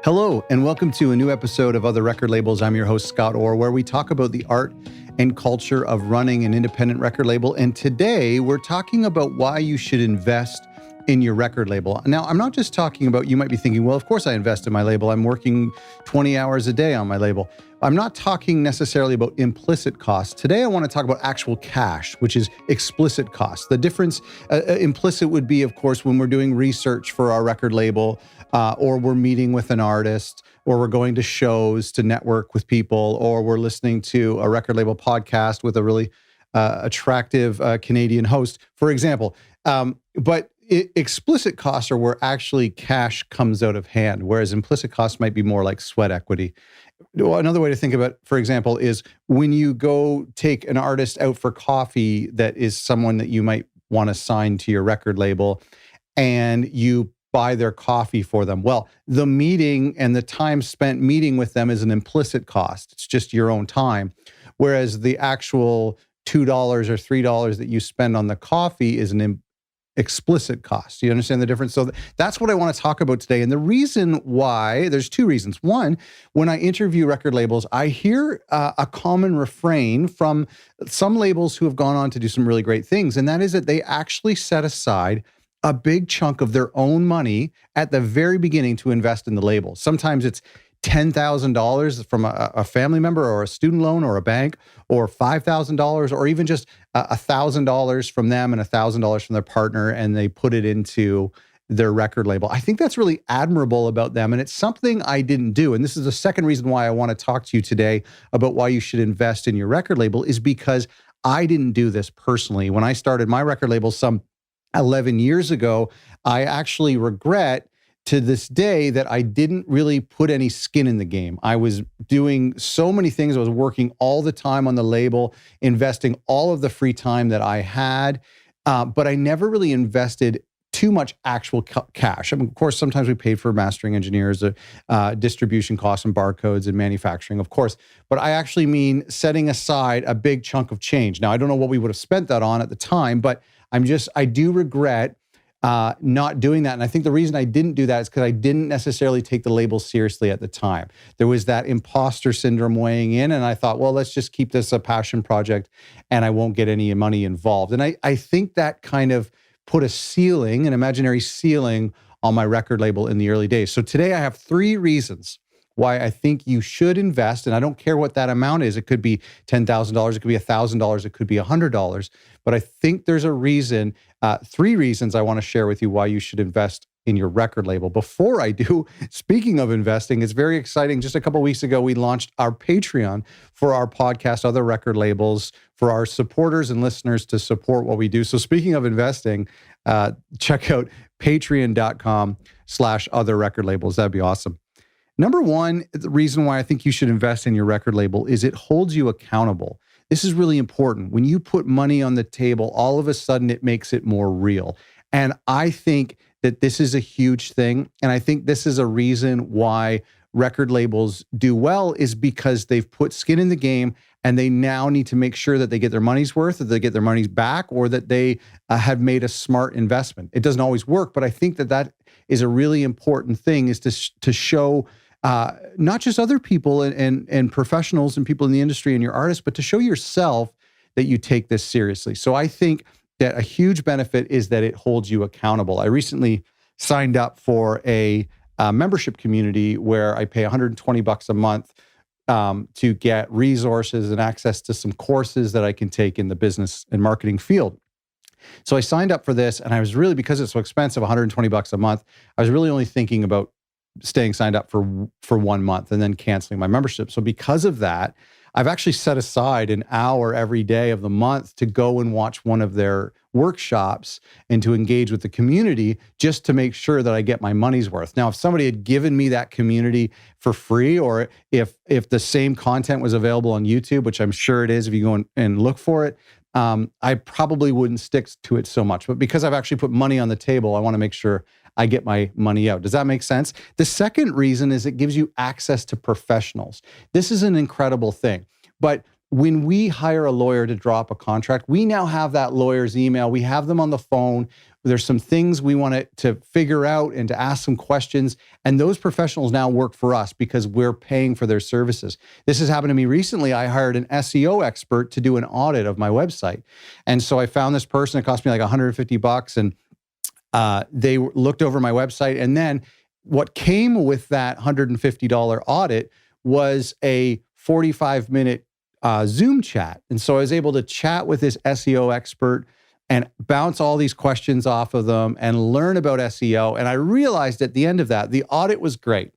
Hello, and welcome to a new episode of Other Record Labels. I'm your host, Scott Orr, where we talk about the art and culture of running an independent record label. And today we're talking about why you should invest in your record label. Now, I'm not just talking about, you might be thinking, well, of course I invest in my label. I'm working 20 hours a day on my label. I'm not talking necessarily about implicit costs. Today, I want to talk about actual cash, which is explicit costs. The difference, implicit would be, of course, when we're doing research for our record label, or we're meeting with an artist, or we're going to shows to network with people, or we're listening to a record label podcast with a really attractive Canadian host, for example. But explicit costs are where actually cash comes out of hand, whereas implicit costs might be more like sweat equity. Another way to think about, for example, is when you go take an artist out for coffee that is someone that you might want to sign to your record label, and you buy their coffee for them. Well, the meeting and the time spent meeting with them is an implicit cost. It's just your own time. Whereas the actual $2 or $3 that you spend on the coffee is an explicit cost. You understand the difference? So that's what I want to talk about today. And the reason why, there's two reasons. One, when I interview record labels, I hear a common refrain from some labels who have gone on to do some really great things. And that is that they actually set aside a big chunk of their own money at the very beginning to invest in the label. Sometimes it's $10,000 from a family member or a student loan or a bank, or $5,000, or even just $1,000 from them and $1,000 from their partner, and they put it into their record label. I think that's really admirable about them, and it's something I didn't do. And this is the second reason why I want to talk to you today about why you should invest in your record label, is because I didn't do this personally. When I started my record label some 11 years ago, I actually regret to this day that I didn't really put any skin in the game. I was doing so many things. I was working all the time on the label, investing all of the free time that I had, but I never really invested too much actual cash. I mean, of course, sometimes we paid for mastering engineers, distribution costs and barcodes and manufacturing, of course. But I actually mean setting aside a big chunk of change. Now, I don't know what we would have spent that on at the time, but I do regret not doing that. And I think the reason I didn't do that is because I didn't necessarily take the label seriously at the time. There was that imposter syndrome weighing in, and I thought, well, let's just keep this a passion project and I won't get any money involved. And I think that kind of put a ceiling, an imaginary ceiling, on my record label in the early days. So today I have 3 reasons why I think you should invest, and I don't care what that amount is. It could be $10,000, it could be $1,000, it could be $100, but I think there's a reason, 3 reasons I want to share with you why you should invest in your record label. Before I do, speaking of investing, it's very exciting. Just a couple of weeks ago, we launched our Patreon for our podcast, Other Record Labels, for our supporters and listeners to support what we do. So speaking of investing, check out patreon.com/other record labels. That'd be awesome. Number one, the reason why I think you should invest in your record label is it holds you accountable. This is really important. When you put money on the table, all of a sudden it makes it more real. And I think that this is a huge thing. And I think this is a reason why record labels do well, is because they've put skin in the game and they now need to make sure that they get their money's worth, that they get their money's back, or that they have made a smart investment. It doesn't always work, but I think that that is a really important thing, is to show not just other people and professionals and people in the industry and your artists, but to show yourself that you take this seriously. So I think that a huge benefit is that it holds you accountable. I recently signed up for a membership community where I pay $120 a month to get resources and access to some courses that I can take in the business and marketing field. So I signed up for this, and I was really, because it's so expensive, $120 a month, I was really only thinking about staying signed up for 1 month and then canceling my membership. So because of that, I've actually set aside an hour every day of the month to go and watch one of their workshops and to engage with the community, just to make sure that I get my money's worth. Now, if somebody had given me that community for free, or if the same content was available on YouTube, which I'm sure it is if you go and look for it, I probably wouldn't stick to it so much. But because I've actually put money on the table, I want to make sure I get my money out. Does that make sense? The second reason is it gives you access to professionals. This is an incredible thing. But when we hire a lawyer to draw up a contract, we now have that lawyer's email. We have them on the phone. There's some things we want to figure out and to ask some questions. And those professionals now work for us because we're paying for their services. This has happened to me recently. I hired an SEO expert to do an audit of my website. And so I found this person. It cost me like $150. And they looked over my website. And then what came with that $150 audit was a 45-minute Zoom chat. And so I was able to chat with this SEO expert and bounce all these questions off of them and learn about SEO. And I realized at the end of that, the audit was great.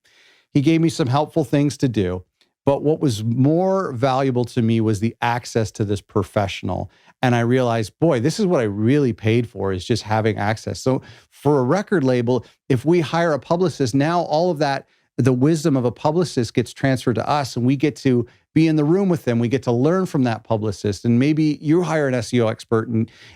He gave me some helpful things to do. But what was more valuable to me was the access to this professional. And I realized, boy, this is what I really paid for, is just having access. So for a record label, if we hire a publicist, now all of that, the wisdom of a publicist gets transferred to us, and we get to be in the room with them. We get to learn from that publicist. And maybe you hire an SEO expert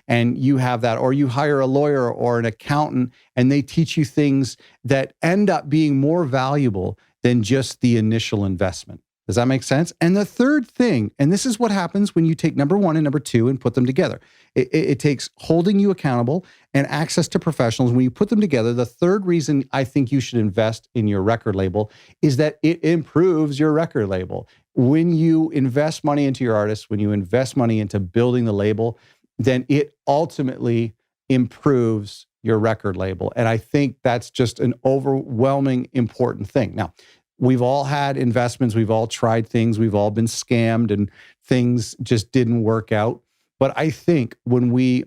and you have that, or you hire a lawyer or an accountant, and they teach you things that end up being more valuable than just the initial investment. Does that make sense? And the third thing, and this is what happens when you take number one and number two and put them together. It takes holding you accountable and access to professionals. When you put them together, the third reason I think you should invest in your record label is that it improves your record label. When you invest money into your artists, when you invest money into building the label, then it ultimately improves your record label. And I think that's just an overwhelming important thing. Now, we've all had investments. We've all tried things. We've all been scammed and things just didn't work out. But I think when we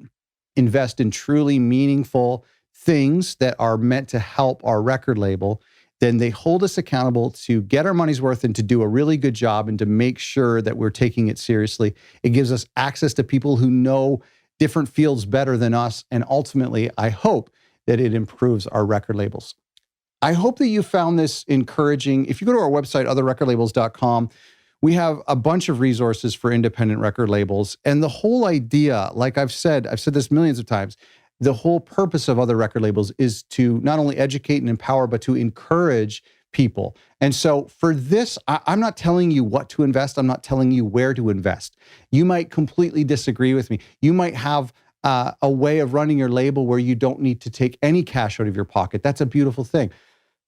invest in truly meaningful things that are meant to help our record label, then they hold us accountable to get our money's worth and to do a really good job and to make sure that we're taking it seriously. It gives us access to people who know different fields better than us. And ultimately, I hope that it improves our record labels. I hope that you found this encouraging. If you go to our website, otherrecordlabels.com, we have a bunch of resources for independent record labels. And the whole idea, like I've said this millions of times, the whole purpose of other record labels is to not only educate and empower, but to encourage people. And so for this, I'm not telling you what to invest. I'm not telling you where to invest. You might completely disagree with me. You might have a way of running your label where you don't need to take any cash out of your pocket. That's a beautiful thing.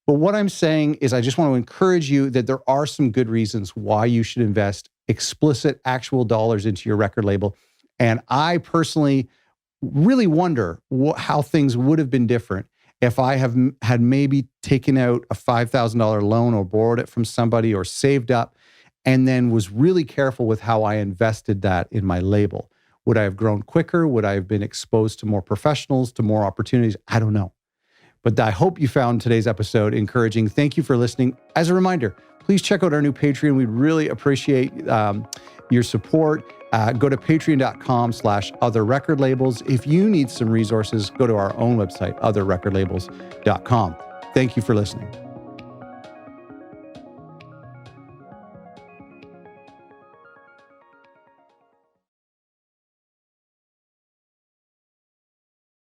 But what I'm saying is I just want to encourage you that there are some good reasons why you should invest explicit actual dollars into your record label. And I personally really wonder how things would have been different if I had maybe taken out a $5,000 loan or borrowed it from somebody or saved up and then was really careful with how I invested that in my label. Would I have grown quicker? Would I have been exposed to more professionals, to more opportunities? I don't know. But I hope you found today's episode encouraging. Thank you for listening. As a reminder, please check out our new Patreon. We'd really appreciate your support. Go to patreon.com/otherrecordlabels. If you need some resources, go to our own website, otherrecordlabels.com. Thank you for listening.